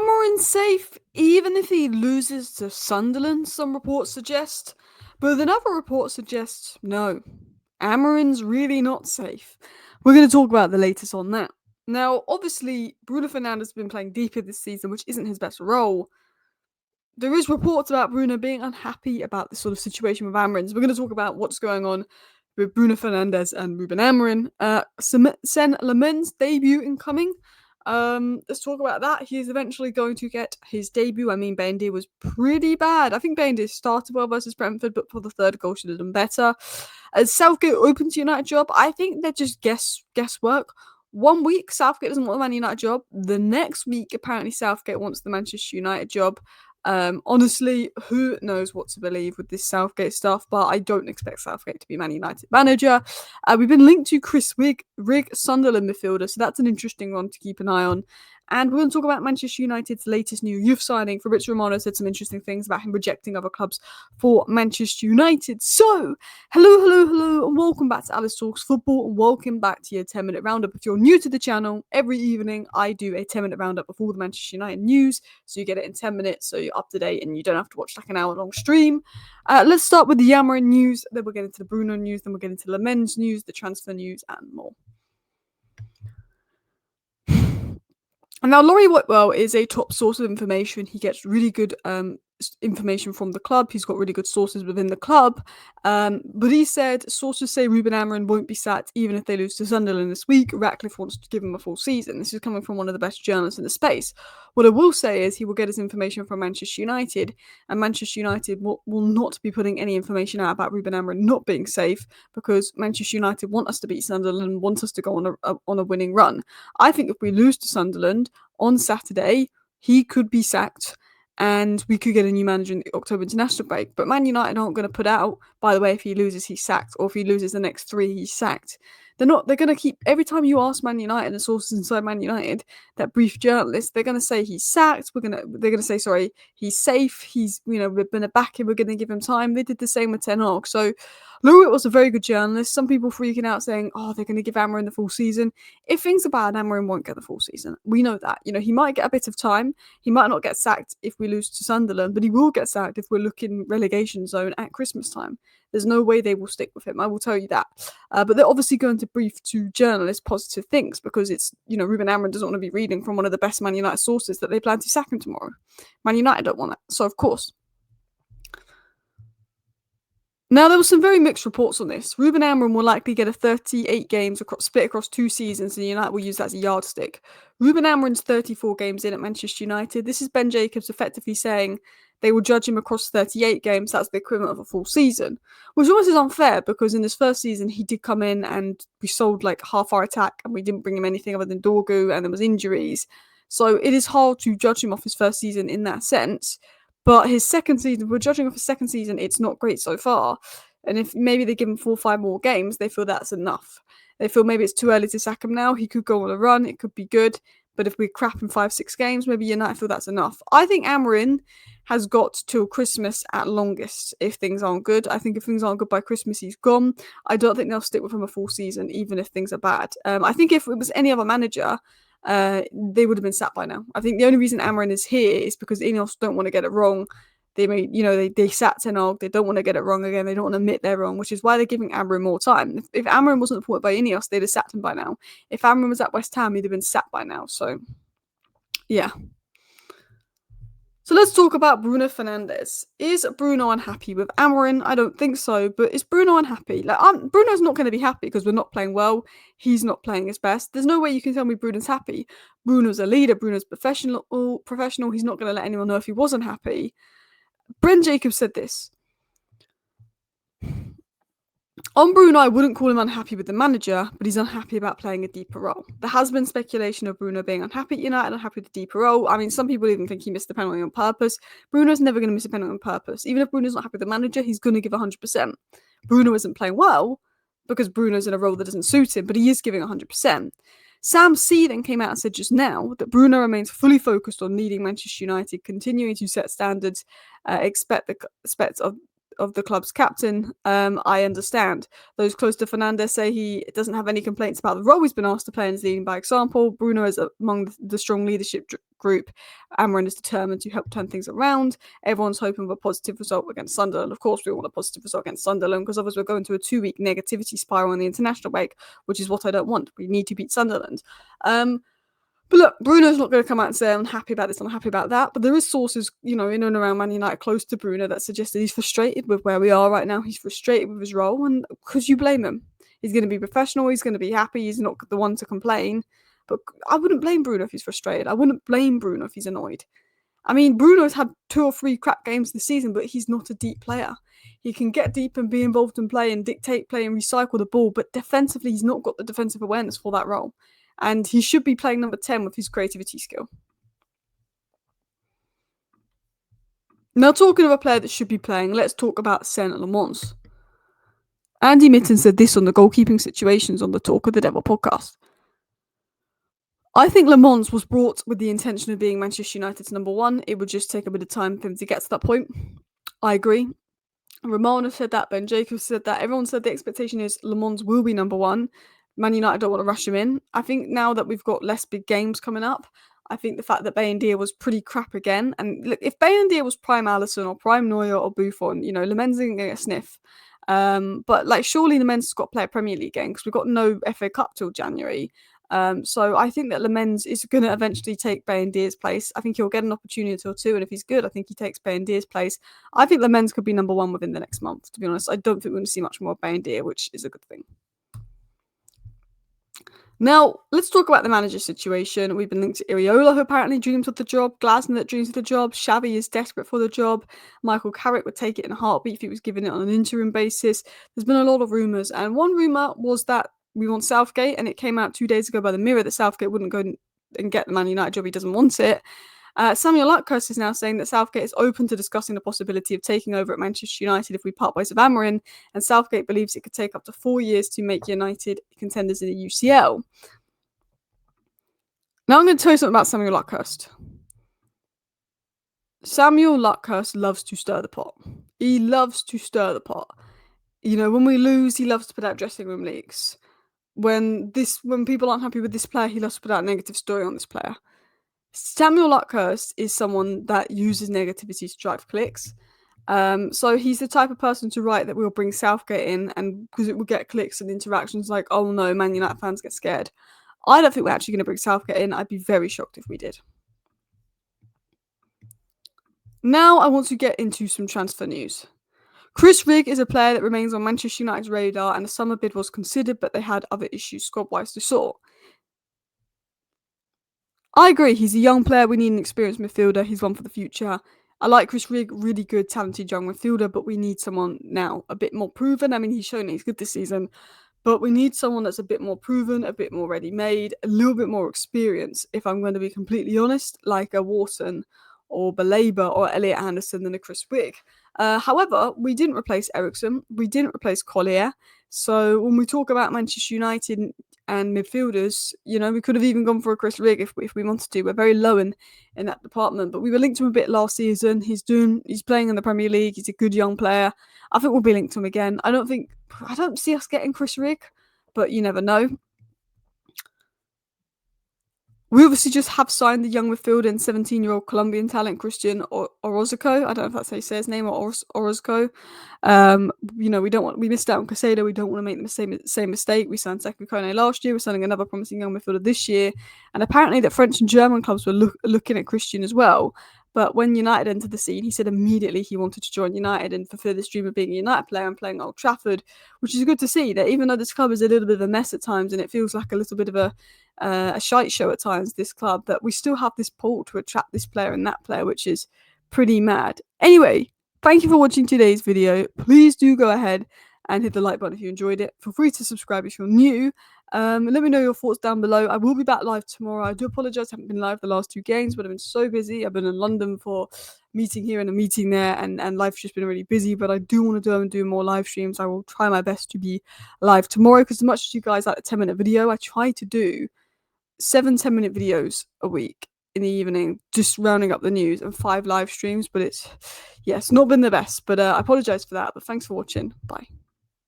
Amorim's safe even if he loses to Sunderland, some reports suggest. But another report suggests no. Amorim's really not safe. We're going to talk about the latest on that. Now, obviously, Bruno Fernandes has been playing deeper this season, which isn't his best role. There is reports about Bruno being unhappy about this sort of situation with Amorim. So we're going to talk about what's going on with Bruno Fernandes and Ruben Amorim. Sen Lammens' debut incoming. Let's talk about that. He is eventually going to get his debut. I mean, Bendy was pretty bad. I think Bendy started well versus Brentford, but for the third goal should have done better. As Southgate opens United job, I think they're just guesswork. 1 week, Southgate doesn't want the Man United job. The next week, apparently, Southgate wants the Manchester United job. Honestly, who knows what to believe with this Southgate stuff, but I don't expect Southgate to be Man United manager. We've been linked to Chris Rigg, Sunderland midfielder, so that's an interesting one to keep an eye on. And we're going to talk about Manchester United's latest new youth signing. Fabrizio Romano said some interesting things about him rejecting other clubs for Manchester United. So, hello, and welcome back to Alice Talks Football, and welcome back to your 10-minute roundup. If you're new to the channel, every evening I do a 10-minute roundup of all the Manchester United news, so you get it in 10 minutes, so you're up to date, and you don't have to watch like an hour-long stream. Let's start with the Amorim news, then we'll get into the Bruno news, then we'll get into Lammens news, the transfer news, and more. Now, Laurie Whitwell is a top source of information. He gets really good information from the club. He's got really good sources within the club. But he said sources say Ruben Amorim won't be sacked even if they lose to Sunderland this week. Ratcliffe wants to give him a full season. This is coming from one of the best journalists in the space. What I will say is he will get his information from Manchester United, and Manchester United will not be putting any information out about Ruben Amorim not being safe, because Manchester United want us to beat Sunderland and want us to go on a winning run. I think if we lose to Sunderland on Saturday, he could be sacked, and we could get a new manager in the October international break. But Man United aren't going to put out, by the way, if he loses, he's sacked, or if he loses the next 3, he's sacked. They're going to keep, every time you ask Man United and sources inside Man United, that brief journalist, they're going to say he's sacked. They're going to say, sorry, he's safe. He's, we're going to back him. We're going to give him time. They did the same with Ten Hag. So Lewitt was a very good journalist. Some people freaking out saying, oh, they're going to give Amorim the full season. If things are bad, Amorim won't get the full season. We know that. He might get a bit of time. He might not get sacked if we lose to Sunderland, but he will get sacked if we're looking relegation zone at Christmas time. There's no way they will stick with him. I will tell you that. But they're obviously going to brief to journalists positive things, because it's, Ruben Amorim doesn't want to be reading from one of the best Man United sources that they plan to sack him tomorrow. Man United don't want that. So, of course. Now, there were some very mixed reports on this. Ruben Amorim will likely get a 38 games split across 2 seasons, and United will use that as a yardstick. Ruben Amorim's 34 games in at Manchester United. This is Ben Jacobs effectively saying they will judge him across 38 games. That's the equivalent of a full season, which almost is unfair, because in his first season, he did come in and we sold like half our attack, and we didn't bring him anything other than Dorgu, and there was injuries. So it is hard to judge him off his first season in that sense. But his second season, we're judging off his second season, it's not great so far. And if maybe they give him 4 or 5 more games, they feel that's enough. They feel maybe it's too early to sack him now. He could go on a run. It could be good. But if we crap in 5, 6 games, maybe United feel that's enough. I think Amorim has got till Christmas at longest if things aren't good. I think if things aren't good by Christmas, he's gone. I don't think they'll stick with him a full season, even if things are bad. I think if it was any other manager, they would have been sacked by now. I think the only reason Amorim is here is because Ineos don't want to get it wrong. They made, they sat Ten Hag. They don't want to get it wrong again. They don't want to admit they're wrong, which is why they're giving Amorim more time. If Amorim wasn't appointed by Ineos, they'd have sacked him by now. If Amorim was at West Ham, he'd have been sacked by now. So, yeah. So let's talk about Bruno Fernandes. Is Bruno unhappy with Amorim? I don't think so, but is Bruno unhappy? Bruno's not going to be happy because we're not playing well. He's not playing his best. There's no way you can tell me Bruno's happy. Bruno's a leader. Bruno's professional. He's not going to let anyone know if he wasn't happy. Bren Jacobs said this. On Bruno, I wouldn't call him unhappy with the manager, but he's unhappy about playing a deeper role. There has been speculation of Bruno being unhappy at United, unhappy with the deeper role. I mean, some people even think he missed the penalty on purpose. Bruno's never going to miss a penalty on purpose. Even if Bruno's not happy with the manager, he's going to give 100%. Bruno isn't playing well because Bruno's in a role that doesn't suit him, but he is giving 100%. Sam C then came out and said just now that Bruno remains fully focused on leading Manchester United, continuing to set standards, expect of the club's captain, I understand. Those close to Fernandes say he doesn't have any complaints about the role he's been asked to play and is leading by example. Bruno is among the strong leadership group. Amorim is determined to help turn things around. Everyone's hoping for a positive result against Sunderland. Of course, we want a positive result against Sunderland because otherwise we're going to a 2-week negativity spiral in the international break, which is what I don't want. We need to beat Sunderland. But look, Bruno's not going to come out and say, I'm happy about this, I'm happy about that. But there is sources, in and around Man United close to Bruno that suggest that he's frustrated with where we are right now. He's frustrated with his role. And could you blame him? He's going to be professional. He's going to be happy. He's not the one to complain. But I wouldn't blame Bruno if he's frustrated. I wouldn't blame Bruno if he's annoyed. I mean, Bruno's had 2 or 3 crap games this season, but he's not a deep player. He can get deep and be involved in play and dictate play and recycle the ball, but defensively, he's not got the defensive awareness for that role. And he should be playing number 10 with his creativity skill. Now, talking of a player that should be playing, let's talk about Lammens. Andy Mitten said this on the goalkeeping situations on the Talk of the Devil podcast. I think Lammens was brought with the intention of being Manchester United's number 1. It would just take a bit of time for him to get to that point. I agree. Ramona said that, Ben Jacobs said that. Everyone said the expectation is Lammens will be number 1. Man United don't want to rush him in. I think now that we've got less big games coming up, I think the fact that Bayindir was pretty crap again, and look, if Bayindir was prime Alisson or prime Neuer or Buffon, Lammens isn't going to get a sniff. But surely Lammens has got to play a Premier League game because we've got no FA Cup till January. So I think that Lammens is going to eventually take Bayindir's place. I think he'll get an opportunity or 2, and if he's good, I think he takes Bayindir's place. I think Lammens could be number 1 within the next month, to be honest. I don't think we're going to see much more of Bayindir, which is a good thing. Now, let's talk about the manager situation. We've been linked to Iraola, who apparently dreams of the job, Glasner that dreams of the job, Xavi is desperate for the job, Michael Carrick would take it in a heartbeat if he was given it on an interim basis. There's been a lot of rumours, and one rumour was that we want Southgate, and it came out 2 days ago by the Mirror that Southgate wouldn't go and get the Man United job, he doesn't want it. Samuel Lutkers is now saying that Southgate is open to discussing the possibility of taking over at Manchester United if we part ways with Amorim, and Southgate believes it could take up to 4 years to make United contenders in the UCL. Now I'm going to tell you something about Samuel Lutkers. Samuel Lutkers loves to stir the pot. He loves to stir the pot. When we lose, he loves to put out dressing room leaks. When people aren't happy with this player, he loves to put out a negative story on this player. Samuel Lutkers is someone that uses negativity to drive clicks. So he's the type of person to write that we'll bring Southgate in, and because it will get clicks and interactions like, oh no, Man United fans get scared. I don't think we're actually going to bring Southgate in. I'd be very shocked if we did. Now I want to get into some transfer news. Chris Rigg is a player that remains on Manchester United's radar, and a summer bid was considered, but they had other issues squad-wise to sort. I agree, he's a young player, we need an experienced midfielder, he's one for the future. I like Chris Rigg, really good, talented young midfielder, but we need someone now a bit more proven. I mean, he's shown he's good this season, but we need someone that's a bit more proven, a bit more ready-made, a little bit more experience, if I'm going to be completely honest, like a Wharton or Baleba or Elliot Anderson than a Chris Rigg. However, we didn't replace Eriksson, we didn't replace Collier, so when we talk about Manchester United and midfielders, we could have even gone for a Chris Rigg if we wanted to. We're very low in that department, but we were linked to him a bit last season. He's playing in the Premier League, he's a good young player. I think we'll be linked to him again. I don't see us getting Chris Rigg, but you never know. We obviously just have signed the young midfielder and 17-year-old Colombian talent Christian Orozco. I don't know if that's how you say his name, or Orozco. We missed out on Casado. We don't want to make the same mistake. We signed Sekou Kone last year. We're signing another promising young midfielder this year. And apparently that French and German clubs were looking at Christian as well. But when United entered the scene, he said immediately he wanted to join United and fulfill this dream of being a United player and playing at Old Trafford, which is good to see, that even though this club is a little bit of a mess at times and it feels like a little bit of a shite show at times, this club, that we still have this pull to attract this player and that player, which is pretty mad. Anyway, thank you for watching today's video. Please do go ahead and hit the like button if you enjoyed it. Feel free to subscribe if you're new. Let me know your thoughts down below. I will be back live tomorrow. I do apologise I haven't been live the last 2 games, but I've been so busy. I've been in London for a meeting here and a meeting there, and life's just been really busy, but I do want to do more live streams. I will try my best to be live tomorrow, because as much as you guys like a 10-minute video, I try to do 7 10-minute videos a week. in the evening, just rounding up the news, and 5 live streams. But it's not been the best. But I apologize for that. But thanks for watching. Bye.